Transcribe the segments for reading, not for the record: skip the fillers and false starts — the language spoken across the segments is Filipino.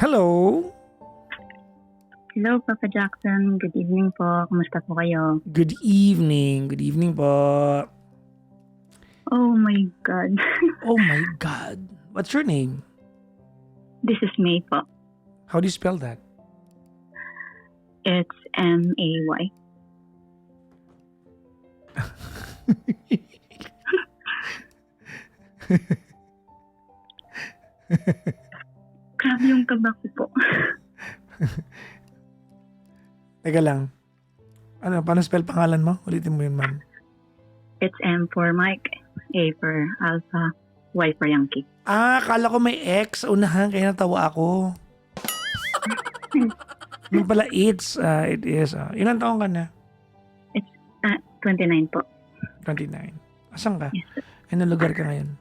Hello. Hello, Papa Jackson. Good evening po. Kumusta po kayo? Good evening. Good evening po. Oh my God. Oh my God. What's your name? This is May po. How do you spell that? It's M-A-Y. Grabe yung kaba ko po. Teka lang. Ano, paano spell pangalan mo? Ulitin mo yun, ma'am. It's M for Mike, A for Alpha, Y for Yankee. Akala ko may X. Unahan, kaya natawa ako. Yung pala, it is. Ilan taong ka na? It's 29 po. 29. Asan ka? Yes. Anong lugar ka ngayon?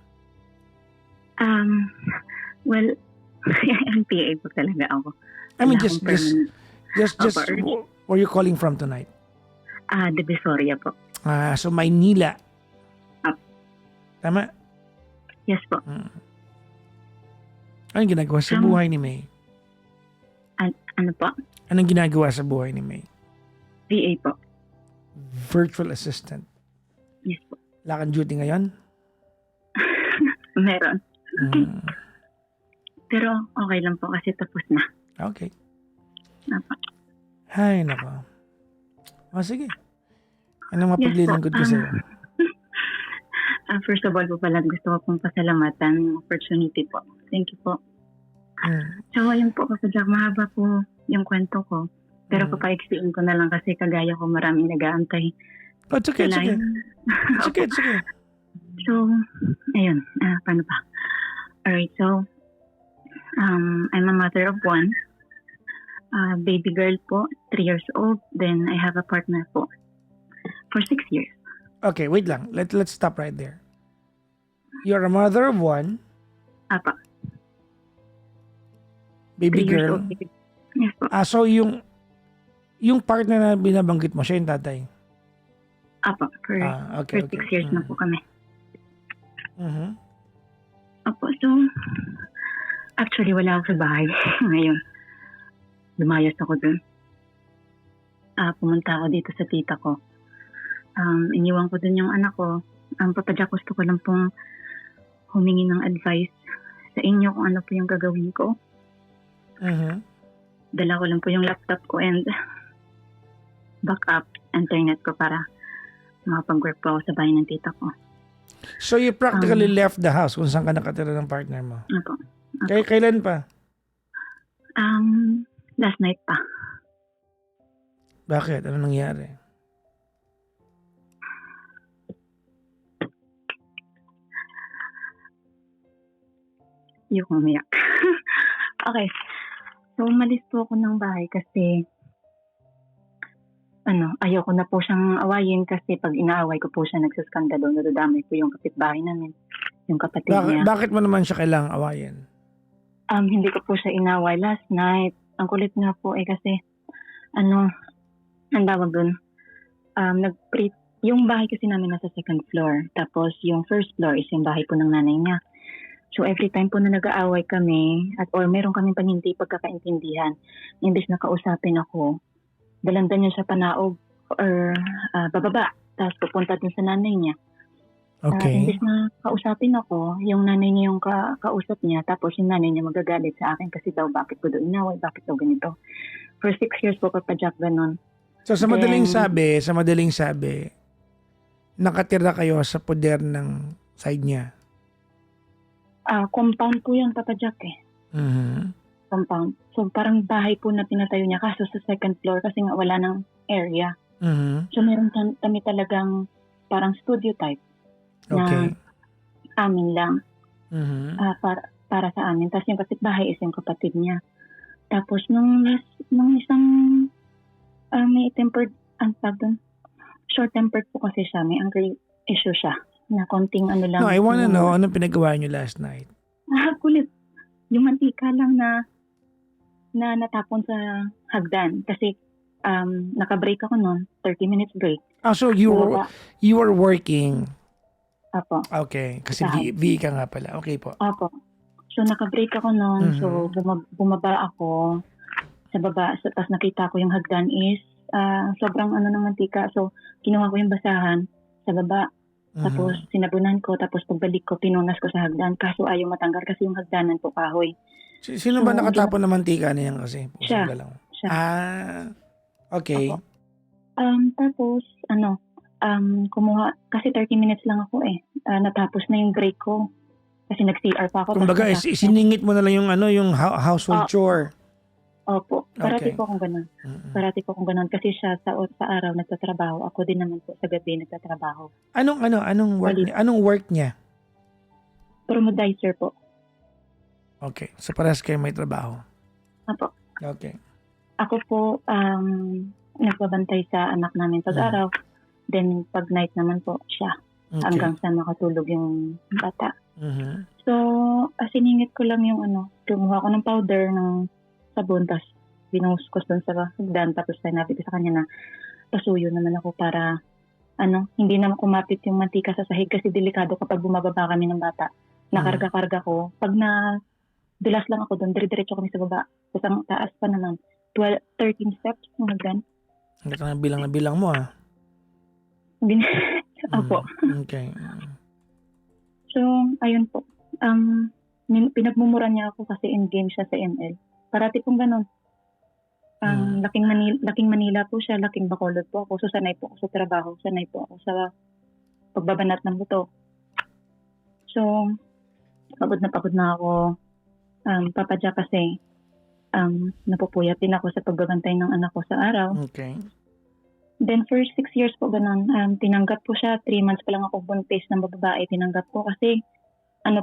Well, PA po talaga ako. I mean, Wala just, akong permanent. where you calling from tonight? Divisoria po. So Maynila. Up. Tama? Yes po. Anong ginagawa sa buhay ni May? Ano po? Anong ginagawa sa buhay ni May? VA po. Virtual assistant. Yes po. Wala kang duty ngayon? Meron. Pero okay lang po kasi tapos na. Okay. Apa. Hay, nako. O sige. Anong mapaglilingkod ko sa'yo? First of all po pala, gusto ko pong pasalamatan ng opportunity po. Thank you po. So, ayun po, Papa Jack, mahaba po yung kwento ko. Pero papaiksiin ko na lang kasi kagaya ko maraming nag-aantay. It's okay, it's okay. It's okay, it's okay. So, ayun. Paano pa? Alright, so, I'm a mother of one. Baby girl po, 3 years old. Then, I have a partner po for 6 years. Okay, wait lang. Let's stop right there. You're a mother of one. Apa. Baby 3 years girl. old. Yes po. So yung partner na binabanggit mo, siya yung tatay? Apa. For Okay. 6 years na po kami. Opo, so, actually, wala ako sa bahay ngayon. Lumayas ako dun. Pumunta ako dito sa tita ko. Iniwan ko dun yung anak ko. Papa Jack, gusto ko lang pong humingi ng advice sa inyo kung ano po yung gagawin ko. Dala ko lang po yung laptop ko and backup internet ko para makapag-work po ako sa bahay ng tita ko. So you practically left the house kung saan ka nakatira ng partner mo? Opo. Kailan pa? Last night pa. Bakit? Ano nangyari? Yung umiyak. Okay. So, umalis po ako ng bahay kasi ayoko na po siyang awayin kasi pag inaaway ko po siya nagsaskandalo, nadadamay po yung kapitbahay namin, yung kapatid niya. Bakit mo naman siya kailangang awayin? Hindi ko po siya inaway last night. Ang kulit nga po kasi, ang tawag dun, yung bahay kasi namin nasa second floor. Tapos yung first floor is yung bahay po ng nanay niya. So every time po na nag-aaway kami or meron kaming hindi pagkakaintindihan, imbes na kausapin ako, dalanda niya sa panaog or bababa, tapos pupunta din sa nanay niya. Okay. Imbes na kausapin ako, yung nanay niya yung kausap niya, tapos yung nanay niya magagalit sa akin kasi daw bakit ko doon inaway, bakit daw ganito. For 6 years po, Papa Jack, ganun. So sa madaling sabi, nakatira kayo sa poder ng side niya? Compound po yun, Papa Jack eh. Compound. So parang bahay po na pinatayo niya kaso sa second floor kasi nga wala ng area. So meron kami talagang parang studio type. Okay. Na amin lang. Para sa amin. Tapos yung kapitbahay is yung kapatid niya. Tapos nung isang may tempered, short-tempered po kasi siya. May angry issue siya. Na konting lang. No, I wanna know, anong pinagawa niyo last night? Kulit. Yung mantika lang na natapon sa hagdan. Kasi naka-break ako noon. 30 minutes break. So you were working. Apo. Okay. Kasi VE ka nga pala. Okay po. Apo. So naka-break ako noon. So Mhm. bumaba ako sa baba. So, tapos nakita ko yung hagdan is sobrang ano ng mantika. So kinuha ko yung basahan sa baba. Tapos Mhm. sinabunan ko. Tapos pagbalik ko, pinunas ko sa hagdan. Kaso ayaw matanggal kasi yung hagdanan po kahoy. Sino ba So ang nakatapon ng mantika na yan kasi? Pusang siya, galaw. siya. Ah, Opo. okay. Tapos ano, kumuha kasi 30 minutes lang ako eh. Natapos na yung break ko. Kasi nag-CR pa ako tapos Kumbaga, natapos na ako. isiningit mo na lang yung ano, yung household Opo, chore. opo. Parati Okay. po akong ganun. Mm. Parati po akong ganun kasi siya sa araw nagtatrabaho. Ako din naman po sa gabi nagtatrabaho. Bali, Anong work niya? promodizer po. Okay. So parehas kayo may trabaho. Opo. Okay. Ako po nagbabantay sa anak namin pag Mhm. araw. Then pag night naman po siya Okay. hanggang sa makatulog yung bata. Mhm. So, siningit ko lang yung ano, kumuha ko ng powder ng sabon, tapos binuhos ko doon sa hagdan, tapos sinabi ko sa kanya na pasuyo naman ako para hindi naman kumapit yung mantika sa sahig kasi delikado kapag bumababa kami ng bata. Mhm. Nakarga-karga ko. Pag dulas lang ako doon, dire-diretso kami sa baba. Tapos ang taas pa naman, 13 steps ng hagdan. Ang ganda ng bilang na bilang mo ah. Bin- Opo. Mm. Okay. So, ayun po. Pinagmumura niya ako kasi in-game siya sa ML. Parati pong ganun. Mm. Laking Manila po siya, laking Bacolod po ako. So, sanay po ako sa trabaho, sanay po ako sa pagbabanat ng buto. So, pagod na ako. Papadya kasi napupuyat din ako sa pagbabantay ng anak ko sa araw. Okay. Then, for 6 years po ganun, tinanggap po siya. 3 months pa lang ako buntis ng babae. Tinanggap po kasi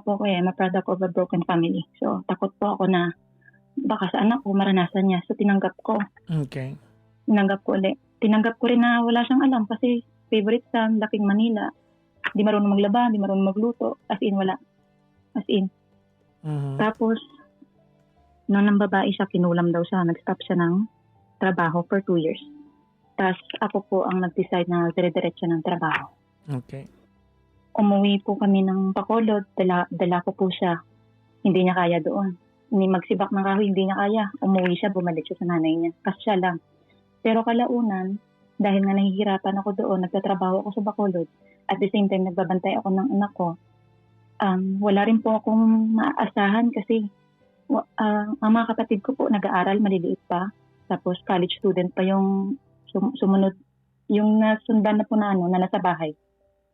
po ko ma-product of a broken family. So, takot po ako na baka sa anak ko maranasan niya. So, tinanggap ko. Okay. Tinanggap ko ulit. Tinanggap ko rin na wala siyang alam kasi favorite sa laking Manila. Di marunong maglaba, di marunong magluto. As in, wala. As in. Mhm. Tapos, nung nang babae siya, kinulam daw siya. Nag-stop siya ng trabaho for 2 years. Tapos, ako po ang nag-decide na dire-diretso ng trabaho. Okay. Umuwi po kami ng Bacolod. Dala ko po siya. Hindi niya kaya doon. Hindi magsibak ng kahoy, hindi niya kaya. Umuwi siya, bumalik siya sa nanay niya. Kasi siya lang. Pero kalaunan, dahil nga nahihirapan ako doon, nagtatrabaho ako sa Bacolod, at the same time nagbabantay ako ng anak ko, wala rin po akong maaasahan kasi ang mga kapatid ko po nag-aaral, maliliit pa. Tapos college student pa yung sumunod, yung nasundan na po na na nasa bahay.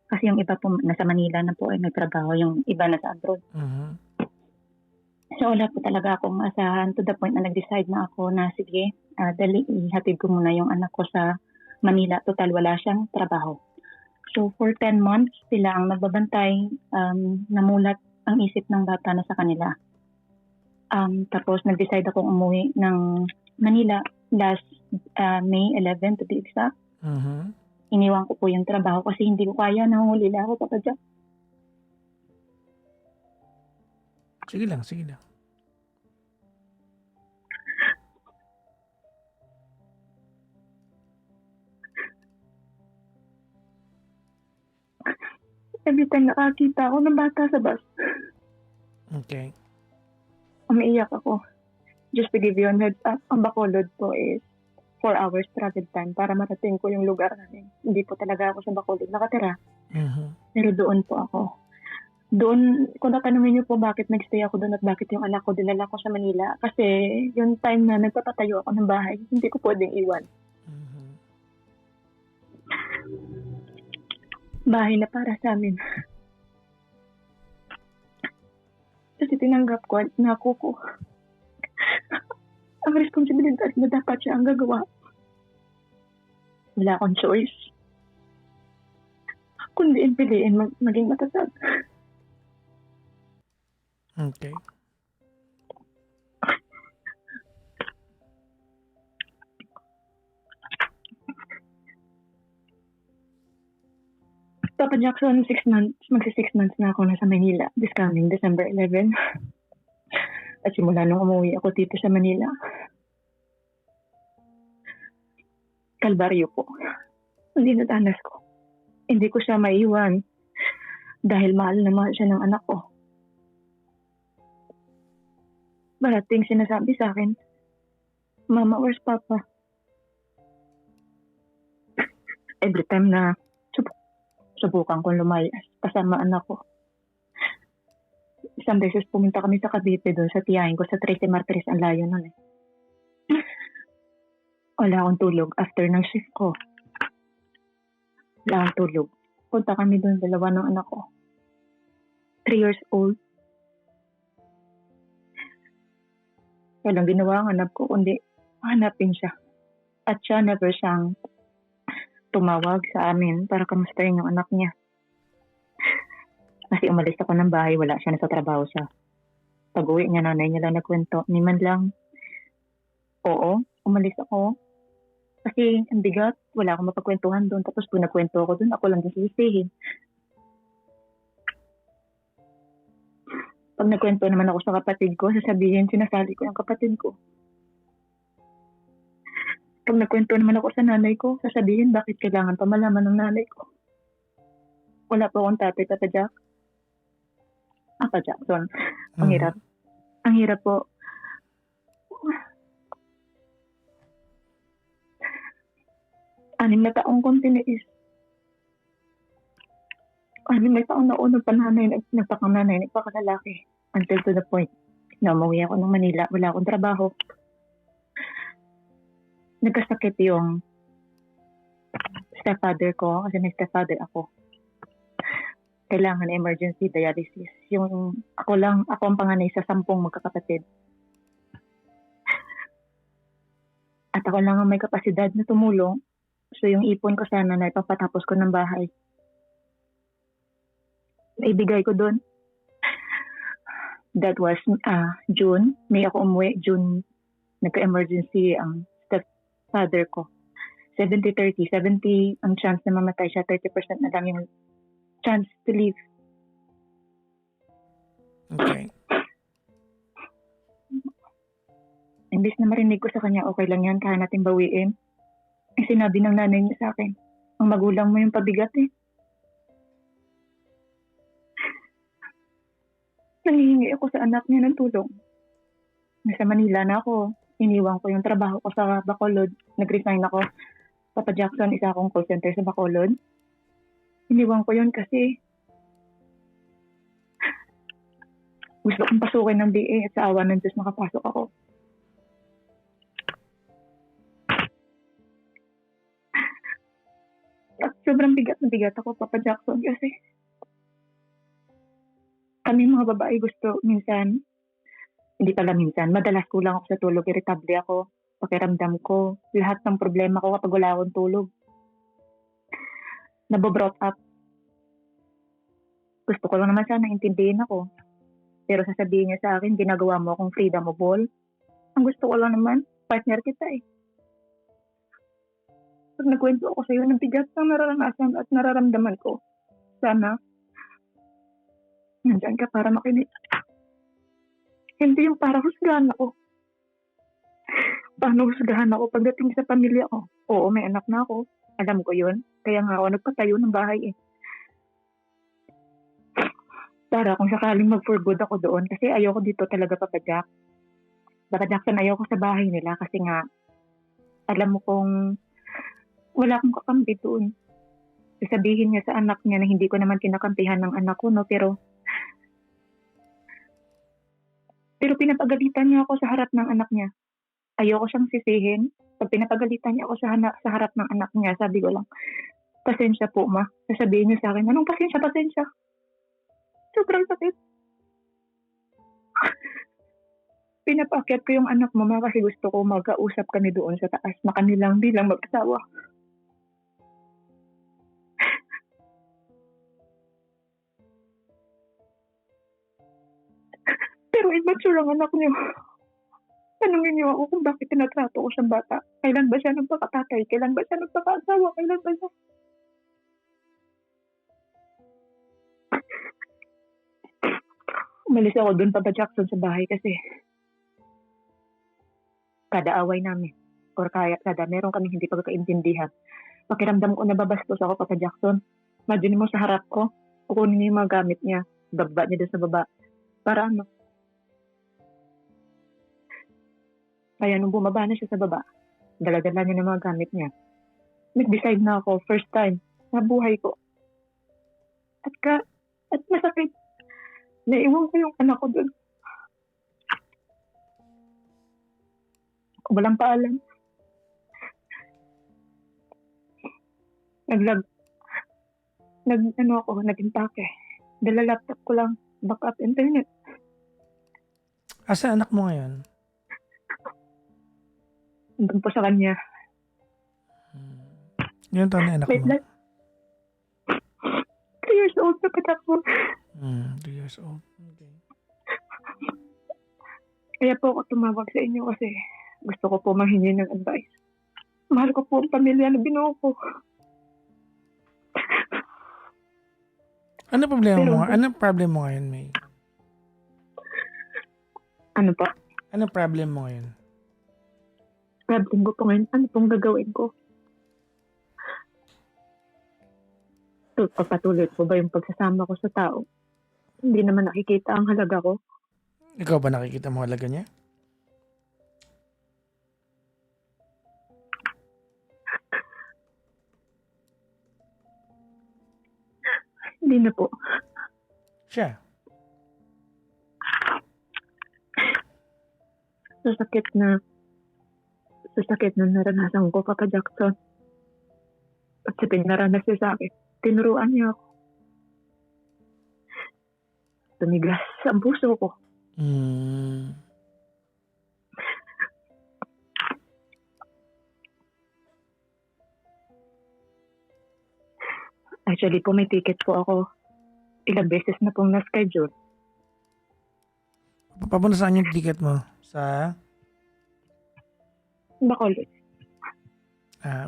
Kasi yung iba po nasa Manila na po ay may trabaho, yung iba nasa abroad. Mhm. So wala po talaga akong maasahan to the point na nag-decide na ako na sige, dali ihatid ko muna yung anak ko sa Manila. Total wala siyang trabaho. So for 10 months sila ang nagbabantay, namulat ang isip ng bata na sa kanila. Tapos nag-decide akong umuwi ng Manila last May 11 to be exact. Mhm. Iniwan ko po yung trabaho kasi hindi ko kaya, nangungulila ako papadya. Sige lang, sige lang. Every time nakakita ako ng bata sa bus, Okay. umiiyak ako. Just to give you a heads up, ang Bacolod po is 4 hours travel time para marating ko yung lugar namin. Hindi po talaga ako sa Bacolod nakatira, Mhm. pero doon po ako. Doon, kung tatanungin niyo po bakit nagstay ako doon at bakit yung anak ko dinala ko sa Manila, kasi yung time na nagpapatayo ako ng bahay, hindi ko pwedeng iwan. Mhm. Bahay na para sa amin. Kasi tinanggap ko at nako ko ang responsibilidad na dapat siya ang gagawa. Wala akong choice, kundi piliin maging matatag. Okay. Papa Jackson, 6 months, magsi-6 months na ako nasa Manila this coming December 11. At simula nung umuwi ako dito sa Manila, kalbaryo po. Hindi natanas ko. Hindi ko siya maiwan dahil mahal na mahal siya ng anak ko. Parating sinasabi sa akin, Mama, where's Papa? Every time na subukan kong lumayas kasama anak ko. Isang beses pumunta kami sa Cavite doon sa tiyahin ko sa 13 Martires, ang layo nun eh. Wala akong tulog after ng shift ko. Wala akong tulog. Punta kami doon, dalawa ng anak ko. 3 years old. Walang ginawa ang anak ko, kundi hanapin siya. At siya never siyang tumawag sa amin para kamustahin yung anak niya. Kasi umalis ako ng bahay, wala siya, nasa trabaho siya. Pag-uwi niya, nanay niya lang nagkwento. Ni man lang, oo, umalis ako. Kasi ang bigat, wala akong mapagkwentuhan doon. Tapos kung nagkwento ako doon, ako lang sisisihin. Pag nagkwento naman ako sa kapatid ko, sasabihin, sinasali ko yung kapatid ko. Pag nagkwento naman ako sa nanay ko, sasabihin, bakit kailangan pa malaman ng nanay ko? Wala po akong tatay, Papa Jack. Papa Jackson. Ang hirap. Ang hirap po. 6 na taong kong tiniis. 6 na taong na unang pananay, nagpakananay, nagpakalalaki. Until to the point na umuwi ako ng Manila, wala akong trabaho. Nagkasakit yung stepfather ko, kasi may stepfather ako. Kailangan emergency dialysis. Yung ako ang panganay sa 10 magkakapatid. At ako lang ang may kapasidad na tumulong. So yung ipon ko sana na ipapatapos ko ng bahay. Naibigay ko doon. That was June. May ako umuwi. June, nagka-emergency ang stepfather ko. 70-30. 70 ang chance na mamatay siya. 30% na lang yung chance to live. Okay. Imbis na marinig ko sa kanya, okay lang yan, kaya natin bawiin. Ang sinabi ng nanay niya sa akin, ang magulang mo yung pabigat eh. Nangihingi ako sa anak niya ng tulong. Nasa Manila na ako. Iniwan ko yung trabaho ko sa Bacolod. Nag-resign ako. Papa Jackson, isa akong call center sa Bacolod. Iniwan ko yun kasi gusto kong pasukin ng DA at sa awa ng Diyos makapasok ako. At sobrang bigat na bigat ako, Papa Jackson, kasi kami mga babae gusto minsan, hindi pala minsan, madalas kulang ako sa tulog, irritable ako, pakiramdam ko, lahat ng problema ko kapag wala akong tulog. Nabobrought up. Gusto ko lang naman sana intindihin ako. Pero sasabihin niya sa akin, ginagawa mo akong freedomable. Ang gusto ko lang naman, partner kita eh. Pag nagkwento ako sa iyo ng bigat ng nararanasan at nararamdaman ko, sana, nandyan ka para makinig. Hindi yung para husgahan ako. Paano husgahan ako pagdating sa pamilya ko? Oo, may anak na ako. Alam ko yun. Kaya nga ako nagpatayo ng bahay eh. Para kung sakaling mag-for good ako doon. Kasi ayoko dito talaga, Papa Jack. Papa Jackson, ayoko sa bahay nila. Kasi nga, alam mo kung wala akong kakampi doon. Sasabihin niya sa anak niya na hindi ko naman kinakampihan ng anak ko, no? Pero pinapagalitan niya ako sa harap ng anak niya. Ayoko siyang sisihin. Pag pinapagalitan niya ako sa harap ng anak niya, sabi ko lang, pasensya po, ma. Sasabihin niya sa akin, anong pasensya? Sobrang sakit. Pinapaakyat ko yung anak mo, ma, kasi gusto ko magkausap kami doon sa taas na kanilang bilang mag-asawa. Pero immature ang anak niyo. Tanungin niyo ako kung bakit tinatrato ko siyang bata. Kailan ba siya nagpakatatay? Kailan ba siya nagpakaasawa? Kailan ba siya? Umalis ako doon, Papa Jackson, sa bahay kasi kada away namin or kada meron kami hindi pagkakaintindihan. Pakiramdam ko nababastos ako, Papa Jackson. Imagine mo sa harap ko, kukunin niya yung mga gamit niya, bababa niya doon sa baba. Para ano? Kaya nung bumaba na siya sa baba, dala-dala niya ng mga gamit niya. Nag-decide na ako, first time, sa buhay ko. At masakit. Naiwan ko yung anak ko doon. Walang paalam. Nag-impake. Dala laptop ko lang, backup internet. Asa anak mo ngayon? Doon po sa kanya. Ilan taon na anak Wait mo? lang. 3 years old na patak ko. 2 years old. Okay. Kaya po ako tumawag sa inyo kasi gusto ko po manghingi ng advice. Mahal ko po ang pamilya na binuo ko. Ano problema Pero- mo? Ano problem mo ngayon, May? Ano pa? Ano problem mo ngayon? Problem ko po ngayon, ano pong gagawin ko? Papatuloy po ba yung pagsasama ko sa tao? Hindi naman nakikita ang halaga ko. Ikaw ba nakikita mo halaga niya? Hindi na po. Siya. Sa sakit na naranasan ko, Papa Jackson. At sa pinaranas niya sa akin, tinuruan niya ako. Tumigas ang puso ko. Actually po, may ticket po ako. Ilang beses na pong na-schedule. Papunta saan yung ticket mo? Sa? Bacolod.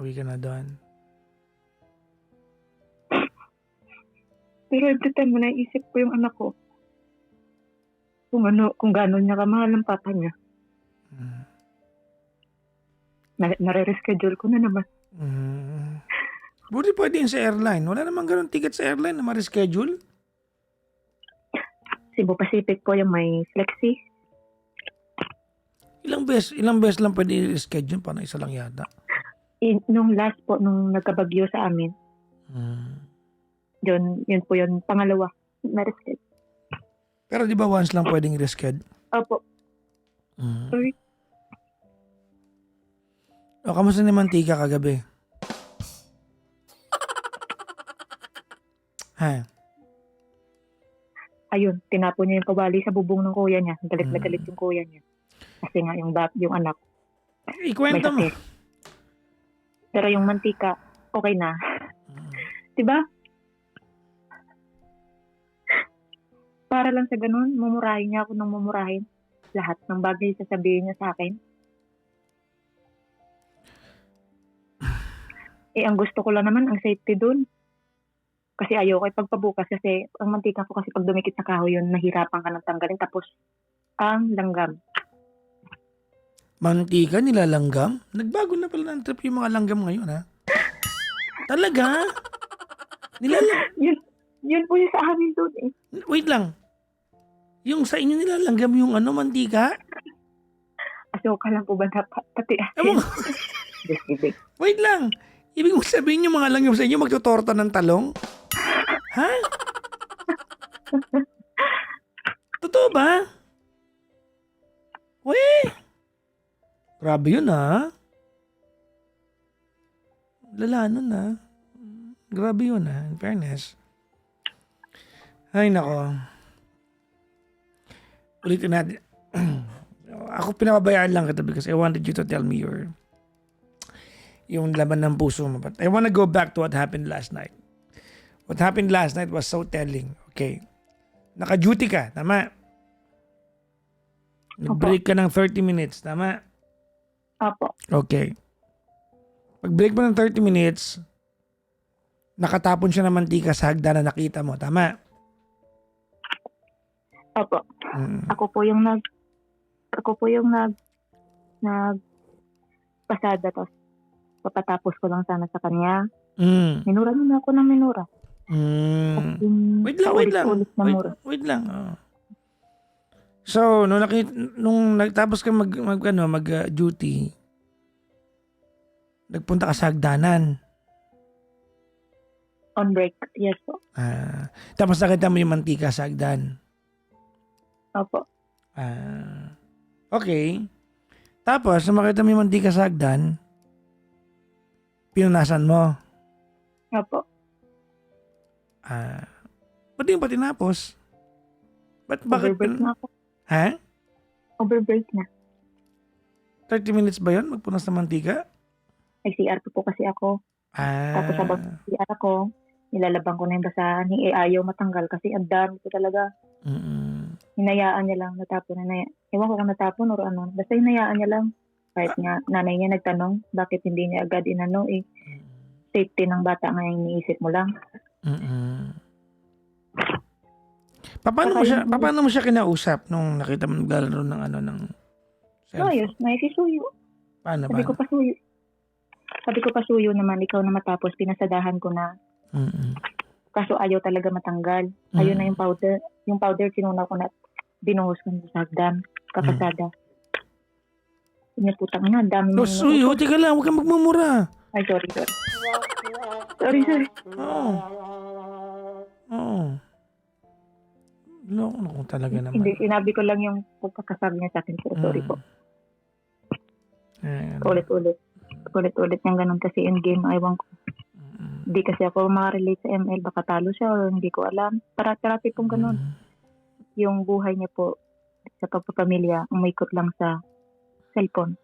Uwi ka na doon. Pero every time mo naisip ko yung anak ko. Kung gano'n niya kamahal ang papa niya. Nare-reschedule ko na naman. Buti pwede yun sa airline. Wala namang ganun ticket sa airline na ma-reschedule. Cebu Pacific po yung may flexi. Ilang beses lang pwede i-reschedule. Paano isa lang yata? Nung last po, nung nagkabagyo sa amin, yun po yung pangalawa. Na-reschedule. Pero di ba once lang pwedeng i-reschedule? Opo. Sorry. O, kamusta ni Mantika kagabi? Ha? Ayun, tinapon niya yung kawali sa bubong ng kuya niya. Galit na galit yung kuya niya. Kasi nga yung anak, may Ikwento mo. sakit. Pero yung mantika, okay na. Diba? Para lang sa ganun, mumurahin niya ako ng mumurahin. Lahat ng bagay sasabihin niya sa akin. Ang gusto ko lang naman, ang safety dun. Kasi ayaw ko ipagpabukas kasi ang mantika ko kasi pag dumikit sa kahoy yun, nahirapan ka ng tanggalin. Tapos, ang langgam. Mantika, nilalanggam? Nagbago na pala ng trip yung mga langgam ngayon, ha? Talaga? Yun po yung sa amin dun eh. Wait lang. Yung sa inyo nilalanggam yung mantika? Asukal lang po ba dapat? Pati Ewan asin. ko. Just kidding. Wait lang. Ibig mo sabihin yung mga langgam sa inyo magtutorta ng talong? Ha? Totoo ba? Weh! Grabe yun, ha? Lala nun, ha? Grabe yun, ha? In fairness. Ay, nako. Ulitin natin. Ako pinababayaan lang kita because I wanted you to tell me yung laman ng puso mo. But I wanna go back to what happened last night. What happened last night was so telling. Okay. Naka-duty ka. Tama. Nag-break ka ng 30 minutes. Tama. Opo. Okay. Pag-break mo ng 30 minutes, nakatapon siya ng mantika sa hagdan na nakita mo. Tama. Opo. Ako po yung pasada tapos papatapos ko lang sana sa kanya. Minura na ako ng minura. Wait lang. Paulit-ulit na mura. Wait lang. Oh. So, nung nagtapos ka duty, nagpunta ka sa hagdanan. On break, yes po. Tapos nakita mo yung mantika sa hagdan. Opo. Okay. Tapos, nung makita mo yung mantika sa hagdan, pinunasan mo. Opo. Ba't di mo pa tinapos? Bakit? Overbreak na ako. Ha? Overbreak na. 30 minutes ba yun? Magpunas ng mantika? Nag-CR po kasi ako. Tapos habang CR ako, nilalabang ko na yung basahan. Ayaw matanggal kasi ang dami ko talaga. Hinayaan niya lang natapon. Ewan ko kung natapon or ano. Basta hinayaan niya lang. Kahit nga nanay niya nagtanong, bakit hindi niya agad inano eh. Safety ng bata nga yung iniisip mo lang. Paano mo siya kinausap nung nakita mo naglalaro ng cellphone? Ayos, may sisuyo. Paano? Sabi ko pa suyo naman, ikaw na matapos, pinasadahan ko na. Kaso ayaw talaga matanggal. Ayaw na yung powder. Yung powder, sinunaw ko na binuhos ko sa hagdan. Kapasada. Niya putang ina, ang dami mo. Suyo, tika lang, huwag kang magmumura. Ay, sorry. Oo. Loko na talaga naman. Hindi, sinabi ko lang yung pagkakasabi niya sa akin. Pero sorry po. Ulit-ulit niyang ganun kasi in game, aywan ko. Hindi kasi ako makarelate sa ML, baka talo siya o hindi ko alam. Parati pong ganun. Yung buhay niya po sa pagpapamilya, umikot lang sa cellphone.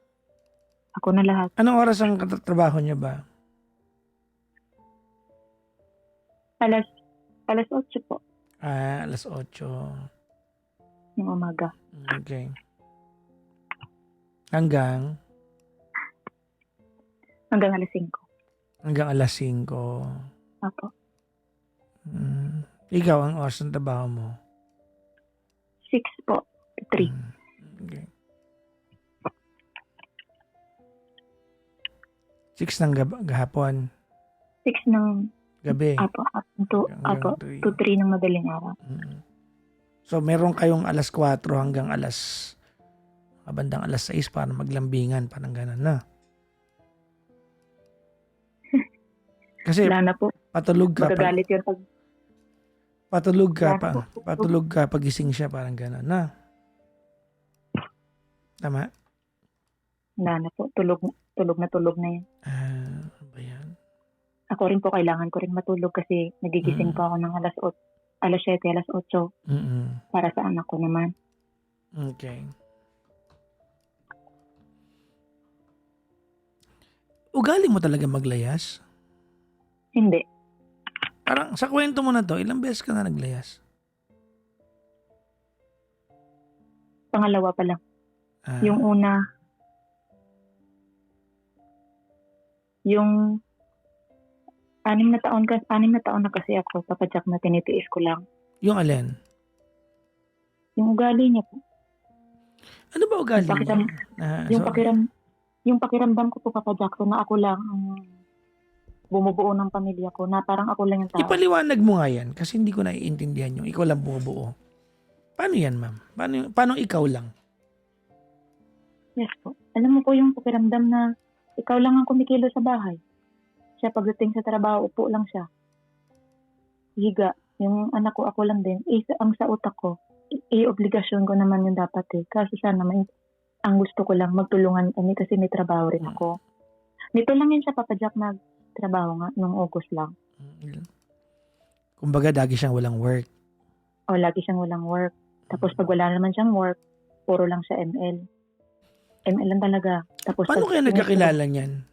Ako na lahat. Anong oras ang trabaho niya ba? Alas 8 po. Alas 8. Ng umaga. Okay. Hanggang alas 5. Hanggang alas 5. Apo. Ikaw, ang oras ng trabaho mo? 6 po. 3. Okay. 6 ng gahapon? 6 ng gabi? Apo. 2 to 3 ng madaling araw. So, meron kayong alas 4 hanggang bandang alas 6 para maglambingan, parang gano'n na. Kasi wala na po. patulog ka. Magagalit yun pag... Patulog ka pagising siya, parang gano'n na. Tama? Wala na po. Tulog na yan. Ano ba yan? Ako rin po, kailangan ko rin matulog kasi nagigising pa ako ng alas 7, alas 8. Para sa anak ko naman. Okay. Ugali mo talaga maglayas? Hindi. Parang sa kwento mo na to, ilang beses ka na naglayas? Pangalawa pa lang. Yung una, yung 6 na taon na kasi ako, papadyak na tinitiis ko lang. Yung alin? Yung ugali niya po. Ano ba ugali niya? Yung pakiramdam ko po, Papa Jackson, na ako lang ang bumubuo ng pamilya ko, na parang ako lang yung tao. Ipaliwanag mo nga yan kasi hindi ko naiintindihan yung ikaw lang bumubuo. Paano yan, ma'am? Paano ikaw lang? Yes po. Alam mo po yung pakiramdam na ikaw lang ang kumikilo sa bahay. Siya pagdating sa trabaho, upo lang siya. Higa. Yung anak ko, ako lang din. Ang sa utak ko, obligasyon ko naman yung dapat eh. Kasi sana ang gusto ko lang magtulungan kami kasi may trabaho rin ako. Nito lang yun siya, Papa Jack, nagtrabaho nga nung August lang. Kumbaga, lagi siyang walang work. O, lagi siyang walang work. Tapos pag wala naman siyang work, puro lang siya ML. ML lang talaga. Tapos paano kayo nagkakilala niyan?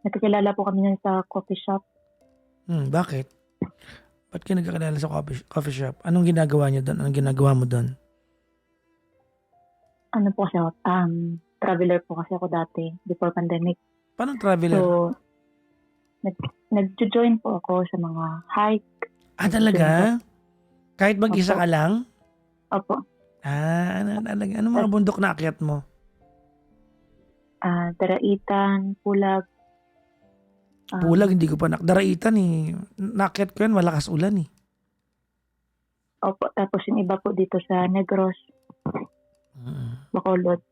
Nagkakilala po kami niyan sa coffee shop. Bakit? Ba't kayo nagkakilala sa coffee shop? Anong ginagawa niyo doon? Anong ginagawa mo doon? Ano po kasi ako? Traveler po kasi ako dati before pandemic. Paano traveler? So, nag-join po ako sa mga hike. Talaga? Kahit mag-isa ka lang? Opo. Ano mga bundok na akyat mo? Daraitan, Pulag. Pulag, hindi ko pa Daraitan eh. Nakyat ko yan, malakas ulan eh. Opo, tapos yung iba po dito sa Negros, Bacolod.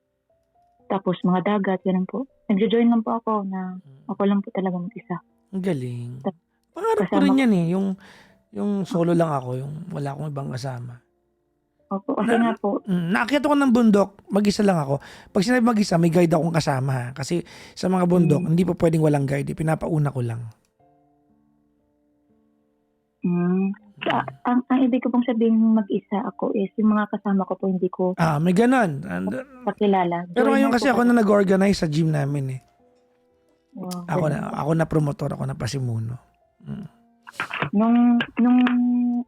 Tapos mga dagat, ganun po. Nagjo-join lang po ako na ako lang po talaga mag-isa. Ang galing. Ta- Pangarap ko Kasama rin ko. yan eh. Yung solo lang ako. Yung wala akong ibang kasama. Opo, kasi nga po, Naakyat ako ng bundok, mag-isa lang ako. Pag sinabi mag-isa, may guide akong kasama ha. Kasi sa mga bundok, hindi pa pwedeng walang guide. Pinapauna ko lang. ang ibig ko pong sabihin mag-isa ako is yung mga kasama ko po hindi ko May ganon. kakilala. Pero ngayon Joiner kasi po ako na nag-organize sa gym namin eh. Wow, Ako na promotor, ako na pasimuno. Nung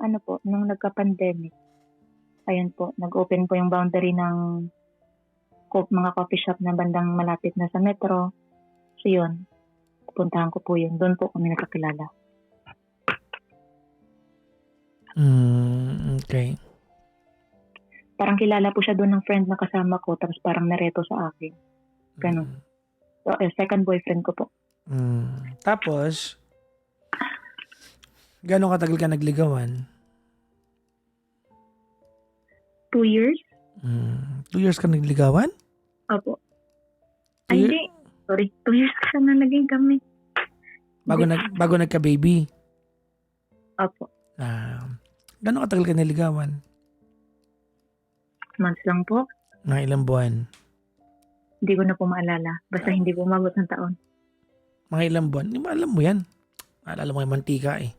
ano po, nung nagka-pandemic, ayun po, nag-open po yung boundary ng mga coffee shop na bandang malapit na sa metro. So yun, pupuntahan ko po yun. Doon po kami nakakilala. Okay. Parang kilala po siya doon ng friend na kasama ko, tapos parang nareto sa akin. Ganun. So, second boyfriend ko po. Tapos, gano'ng katagal ka nagligawan? 2 years? 2 years ka nagligawan? Opo. Ay, hindi. Sorry. 2 years ka na naging kami. Bago nagka-baby? Opo. Gano'ng katagal ka niligawan? Months lang po. Mga ilang buwan? Hindi ko na po maalala. Basta hindi po umabot ng taon. Mga ilang buwan? Hindi mo alam mo yan. Alala mo yung mantika eh.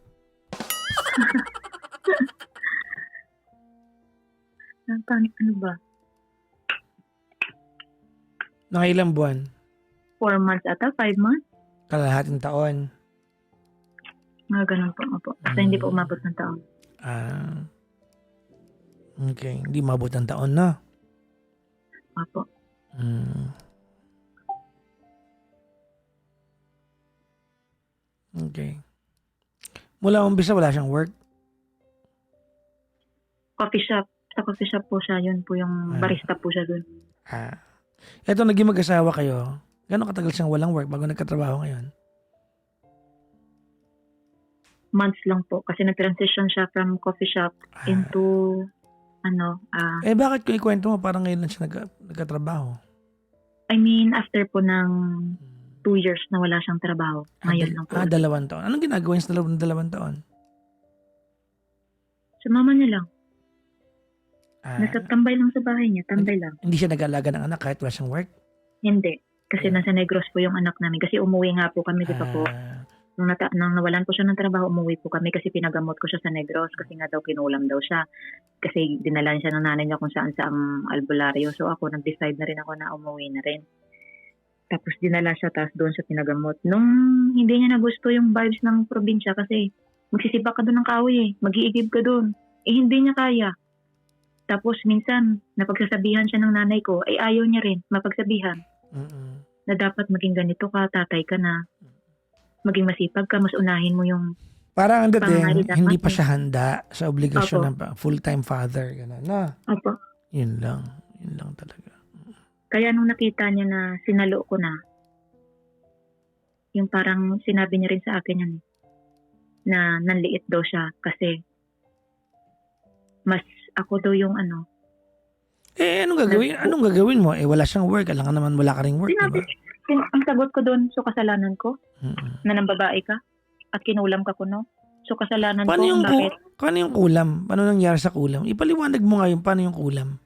Ano ba? Mga ilang buwan? 4 months ata? 5 months? Kalahating taon? Mga ganun po. Opo. Basta hindi po umabot ng taon. Okay. Hindi umabot ng taon na. Opo. Okay. Mula umpisa wala siyang work? Coffee shop. Sa coffee shop po siya. Yun po yung barista po siya dun. Eto, naging mag-asawa kayo. Gano'ng katagal siyang walang work bago nagkatrabaho ngayon? Months lang po. Kasi nag-transition siya from coffee shop into bakit kung ikwento mo parang ngayon lang siya nagkatrabaho? I mean, after po ng 2 years na wala siyang trabaho. Ngayon lang po. 2 taon. Anong ginagawa niya sa 2 taon? Sumama niya lang. Nagtatambay lang sa bahay niya. Tambay lang. Hindi siya nag-aalaga ng anak kahit wala siyang work? Hindi. Kasi nasa Negros po yung anak namin. Kasi umuwi nga po kami, di ba po? Nung nawalan po siya ng trabaho, umuwi po kami kasi pinagamot ko siya sa Negros. Kasi nga daw kinulam daw siya. Kasi dinalan siya ng nanay niya kung saan sa ang albularyo. So ako, nag-decide na rin ako na umuwi na rin. Tapos dinala siya, tapos doon siya pinagamot. Nung hindi niya na gusto yung vibes ng probinsya kasi magsisibak ka doon ng kahoy eh. Mag-iigib ka doon. Hindi niya kaya. Tapos minsan, napagsasabihan siya ng nanay ko, ay ayaw niya rin mapagsabihan. Na dapat maging ganito ka, tatay ka na. Maging masipag ka, mas unahin mo yung parang ang dating, dapat hindi pa siya handa sa obligasyon ng full-time father. Ganun na. Opo. Yun lang. Yun lang talaga. Kaya nung nakita niya na sinalo ko na, yung parang sinabi niya rin sa akin yan, na nanliit daw siya kasi mas ako daw yung anong gagawin? Anong gagawin mo? Wala siyang work. Alam ka naman wala ka ring work, sinabi, diba? ang sagot ko doon, so kasalanan ko na nang babae ka at kinulam ka ko, no? So kasalanan ko, bakit? Paano yung kulam? Paano nangyari sa kulam? Ipaliwanag mo nga yung paano yung kulam.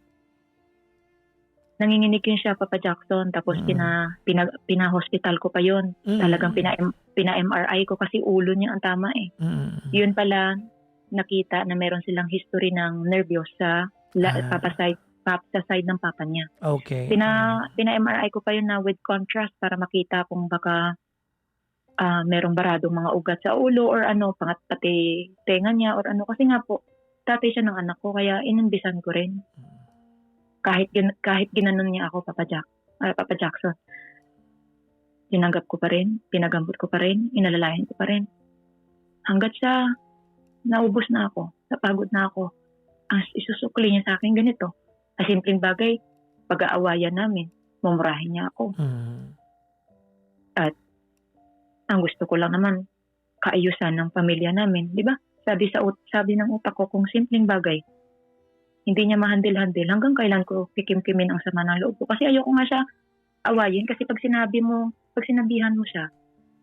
Nanginginig yun siya, Papa Jackson, tapos pina-hospital ko pa yun. Talagang pina-MRI ko kasi ulo niya ang tama eh. Yun pala, nakita na meron silang history ng nervyos sa side ng papa niya. Okay. Pina-MRI ko pa yun na with contrast para makita kung baka merong baradong mga ugat sa ulo or pati tenga niya or kasi nga po, tatay siya ng anak ko kaya inumbisan ko rin. Kahit ginanon niya ako, Papa Jackson. Tinanggap ko pa rin, pinagamot ko pa rin, inalalayan ko pa rin. Hanggat sa naubos na ako, napagod na ako, isusukli niya sa akin ganito. Simpleng bagay, pag-aawayan namin, mumurahin niya ako. At ang gusto ko lang naman, kaayusan ng pamilya namin, di ba? Sabi ng utak ko, kung simpleng bagay, hindi niya mahandil-handil, hanggang kailan ko kikim-kimin ang sama ng loob ko. Kasi ayoko nga siya awayin, kasi pag sinabihan mo siya,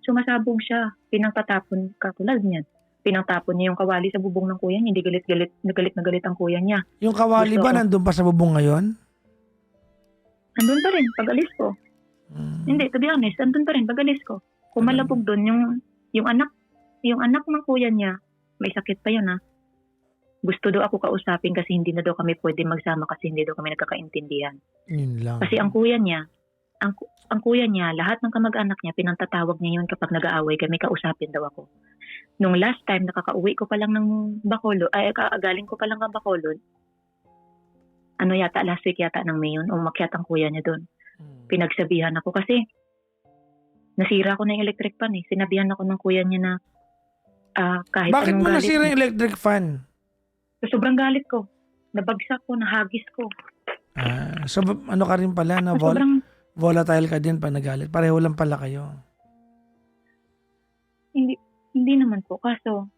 sumasabog siya, pinangtatapon ka tulad niyan. Pinangtapon niya yung kawali sa bubong ng kuya niya, hindi galit na galit ang kuya niya. Yung kawali Gusto ba ko. nandun pa sa bubong ngayon? Andun pa rin, pag alis ko. Hindi, to be honest, andun pa rin, pag alis ko. Kumalabog doon yung anak ng kuya niya, may sakit pa yun Gusto daw ako kausapin kasi hindi na daw kami pwede magsama kasi hindi daw kami nagkakaintindihan. Yun lang. Kasi ang kuya niya, lahat ng kamag-anak niya, pinantatawag niya yun kapag nag-aaway kami, kausapin daw ako. Nung last time, nakakauwi ko pa lang ng Bacolod, galing ko pa lang ng Bacolod, last week yata ng May yun, umakyat ang kuya niya doon. Pinagsabihan ako kasi nasira ko na yung electric fan Sinabihan ako ng kuya niya na kahit Bakit anong mo galit. nasira yung electric fan? Sobrang galit ko. Nabagsak ko, nahagis ko. So ano ka rin pala na Sobrang, volatile ka din pa nagalit. Pareho lang pala kayo. hindi naman po. Kaso,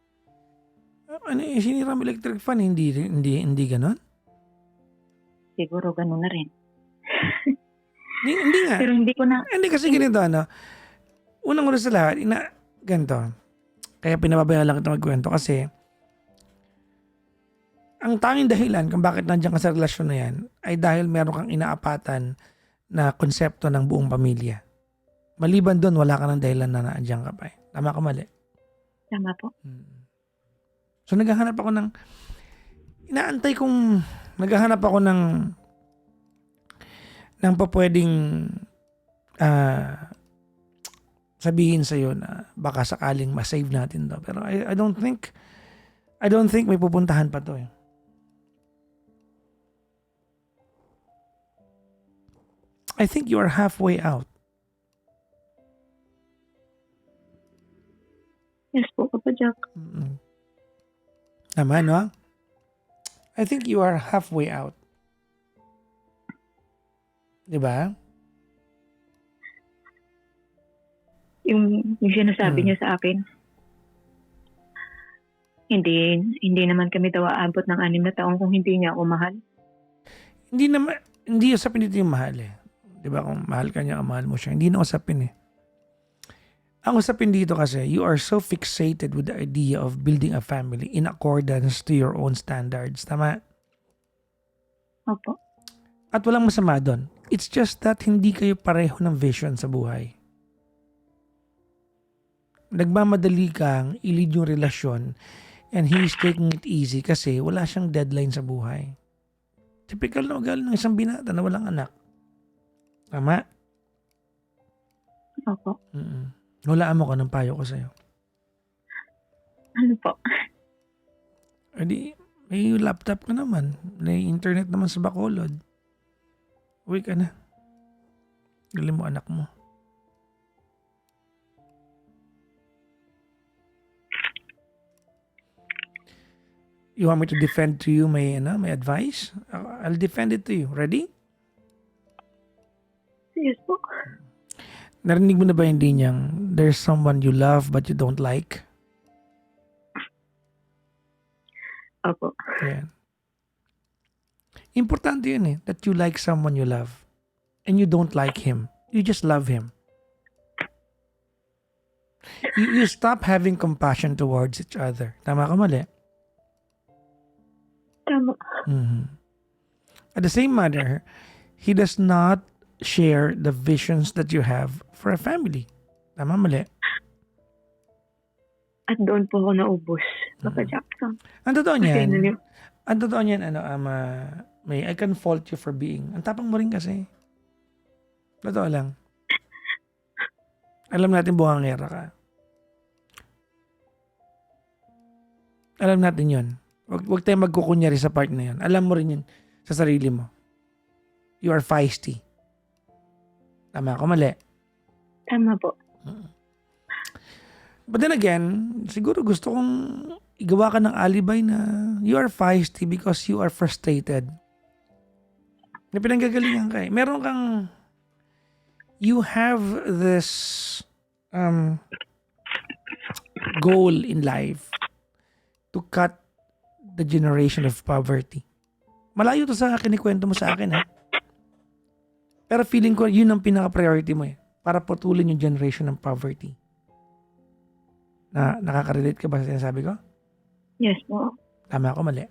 Sinira mo electric fan, hindi ganon? siguro ganun na rin. Hindi nga. Pero hindi ko na, Hindi kasi ganito, unang-una sa lahat, ganito. Kaya pinababayaan lang ito magkwento kasi ang tanging dahilan kung bakit nandiyan ka sa relasyon na yan ay dahil meron kang inaapatan na konsepto ng buong pamilya. Maliban doon, wala ka ng dahilan na nandiyan ka pa. Tama ka mali? tama po. So naghahanap ako ng papwedeng sabihin sa'yo na baka sakaling ma-save natin to. Pero I don't think may pupuntahan pa to . I think you are halfway out. Yes po, Papa Jack. Tama, no? I think you are halfway out. Diba? Yung sinasabi niya sa akin, hindi naman kami daw aabot ng 6 na taon kung hindi niya ako mahal. Hindi usapin dito yung mahal . Diba? Kung mahal ka niya, mahal mo siya. Hindi na usapin . Ang usapin dito kasi, you are so fixated with the idea of building a family in accordance to your own standards. Tama? Opo. At walang masama doon. It's just that hindi kayo pareho ng vision sa buhay. Nagmamadali kang i-lead yung relasyon and he's taking it easy kasi wala siyang deadline sa buhay. Typical na ugali ng isang binata na walang anak. Tama? Opo. Hulaan mo ka ng payo ko sa'yo. Ano po? Edi, may laptop ka naman. May internet naman sa Bacolod. Uwi ka na. Galing mo anak mo. You want me to defend to you my advice? I'll defend it to you. Ready? Yes po. Narinig mo na ba hindi niyang there's someone you love but you don't like? Opo. Ayan. Importante yun that you like someone you love and you don't like him. You just love him. You stop having compassion towards each other. Tama ka mali? Tama. At the same manner, he does not share the visions that you have for a family. Tama mali? At doon po ako naubos, Papa Jackson. Ang totoo Kasi niyan, I can fault you for being. Ang tapang mo rin kasi. Totoo lang. Alam natin buhangera ka. Alam natin yun. Huwag tayong magkukunyari sa part na yun. Alam mo rin yun sa sarili mo. You are feisty. Tama ako, mali? Tama po. But then again, siguro gusto kong igawa ka ng alibay na you are feisty because you are frustrated. May pinanggagalingan ka . Meron kang, you have this goal in life to cut the generation of poverty. Malayo to sa kinikwento mo sa akin, ha? Pero feeling ko, yun ang pinaka-priority mo eh. Para putulin yung generation ng poverty. Nakaka-relate ka ba sa sinasabi ko? Yes po. Tama ako, mali?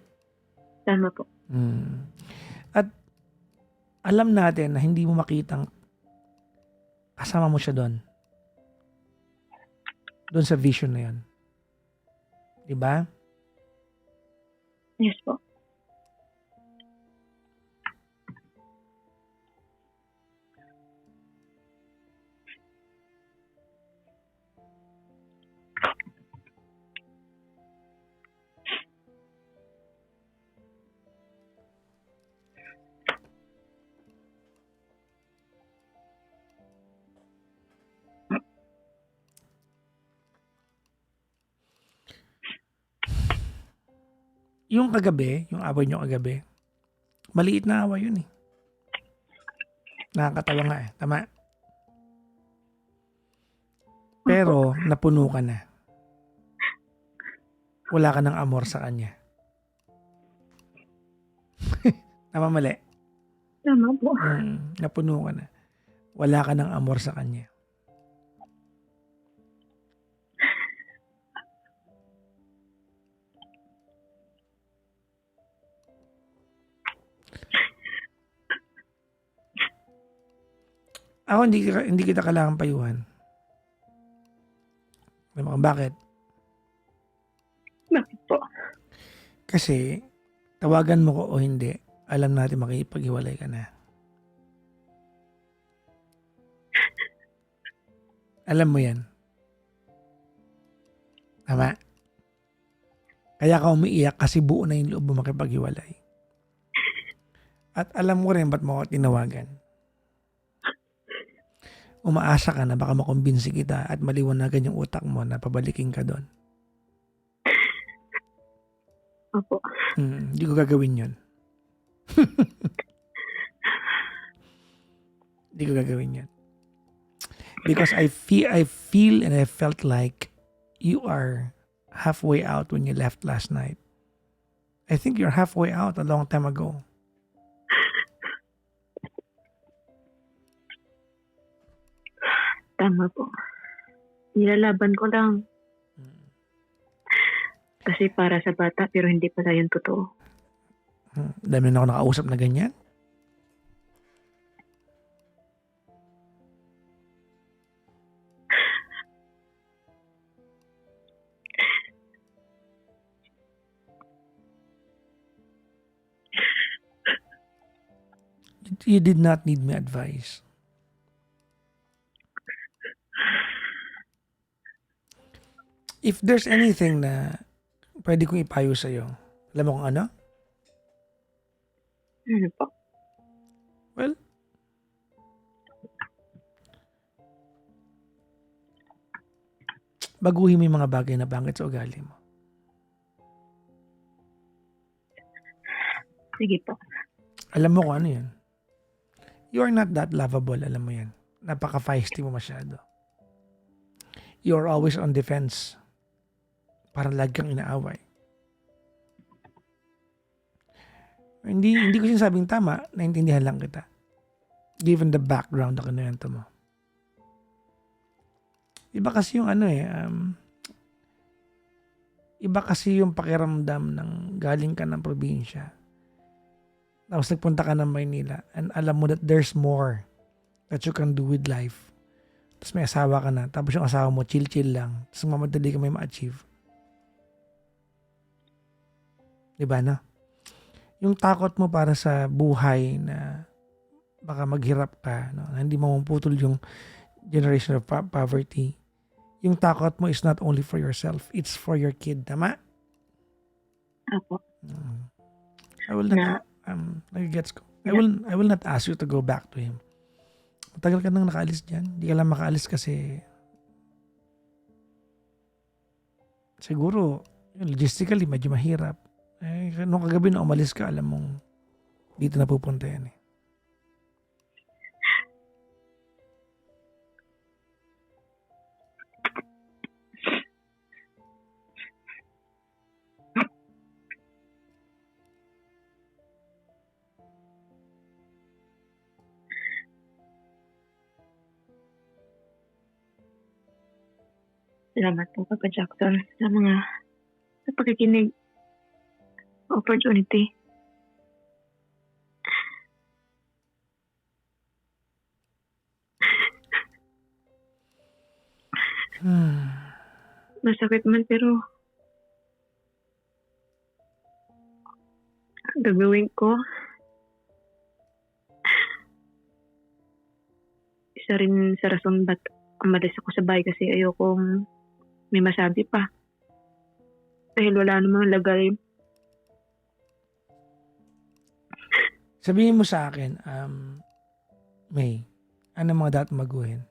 Tama po. At alam natin na hindi mo makitang kasama mo siya doon. Doon sa vision na yun. Diba? Yes po. Yung kagabi, yung away nyo kagabi, maliit na away yun eh. Nakakatawa nga eh. Tama. Pero napuno ka na. Wala ka ng amor sa kanya. Tama, mali? Tama po. Napuno ka na. Wala ka ng amor sa kanya. Ako hindi kita kailangan payuhan. Alam mo kung bakit? Bakit po? Kasi tawagan mo ko o hindi, alam natin makipaghiwalay ka na. Alam mo yan. Tama? Kaya ka umiiyak kasi buo na yung loob mo makipaghiwalay. At alam mo rin ba't mo ako tinawagan. Umaasa ka na baka makumbinsi kita at maliwanagan yung utak mo na pabalikin ka doon. Opo. Hindi ko gagawin yun. Hindi ko gagawin yun. Because I feel and I felt like you are halfway out when you left last night. I think you're halfway out a long time ago. Tama po. Nilalaban ko lang. Kasi para sa bata, pero hindi pala yun totoo. Dami na ako nakausap na ganyan. You did not need my advice. If there's anything na pwede kong ipayo sa'yo, alam mo kung ano? Ano po? Well, baguhin mo yung mga bagay na bangit sa ugali mo. Sige po. Alam mo kung ano yun. You are not that lovable, alam mo yan. Napaka-feisty mo masyado. You are always on defense. Parang lagi kang inaaway. Hindi ko sinasabing tama, naintindihan lang kita. Given the background na kinuwento mo. Iba kasi yung iba kasi yung pakiramdam ng galing ka ng probinsya. Tapos nagpunta ka ng Maynila and alam mo that there's more that you can do with life. Tapos may asawa ka na. Tapos yung asawa mo, chill-chill lang. Tapos mamadali ka may ma-achieve. Diba na? Yung takot mo para sa buhay na baka maghirap ka, no? Na hindi mo maputol yung generation of poverty. Yung takot mo is not only for yourself, it's for your kid. Tama? Apo. I will not, nag-gets ko. I will not ask you to go back to him. Matagal ka nang nakaalis dyan. Hindi ka lang makaalis kasi siguro logistically medyo mahirap. Nung kagabi na umalis ka, alam mong dito na pupunta yan eh. Salamat po, Papa Jackson, sa pakikinig, opportunity. Masakit man pero gagawin ko. Isa rin sa rason ba't umalis ako sa bahay kasi ayokong may masabi pa. Dahil wala namang lagay. Sabihin mo sa akin, May, ano mga dapat maguhin?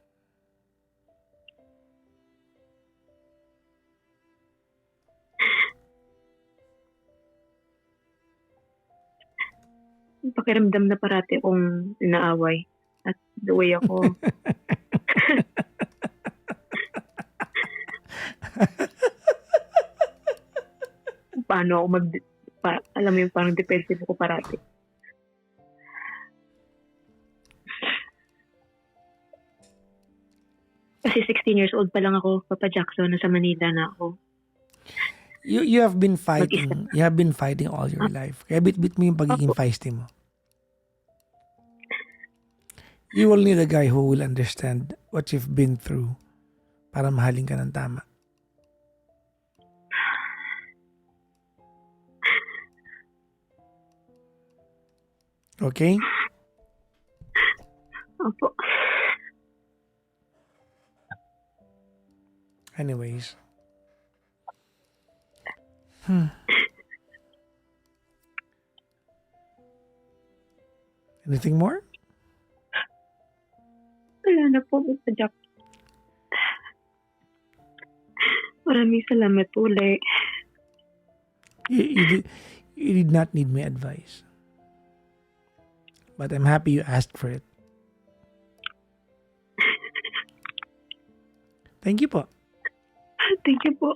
Pakiramdam na parati akong inaaway. At the way ako, paano ako alam mo yung parang defensive ako parati. Kasi 16 years old pa lang ako, Papa Jackson, nasa Manila na ako. You have been fighting. You have been fighting all your life. Kaya bit-bit mo yung pagiging feisty mo. You will need a guy who will understand what you've been through para mahalin ka ng tama. Okay? Opo. Anyways. Anything more? Wala na po, Papa Jackson. Maraming salamat po ulit. You did not need my advice. But I'm happy you asked for it. Thank you po. Thank you po.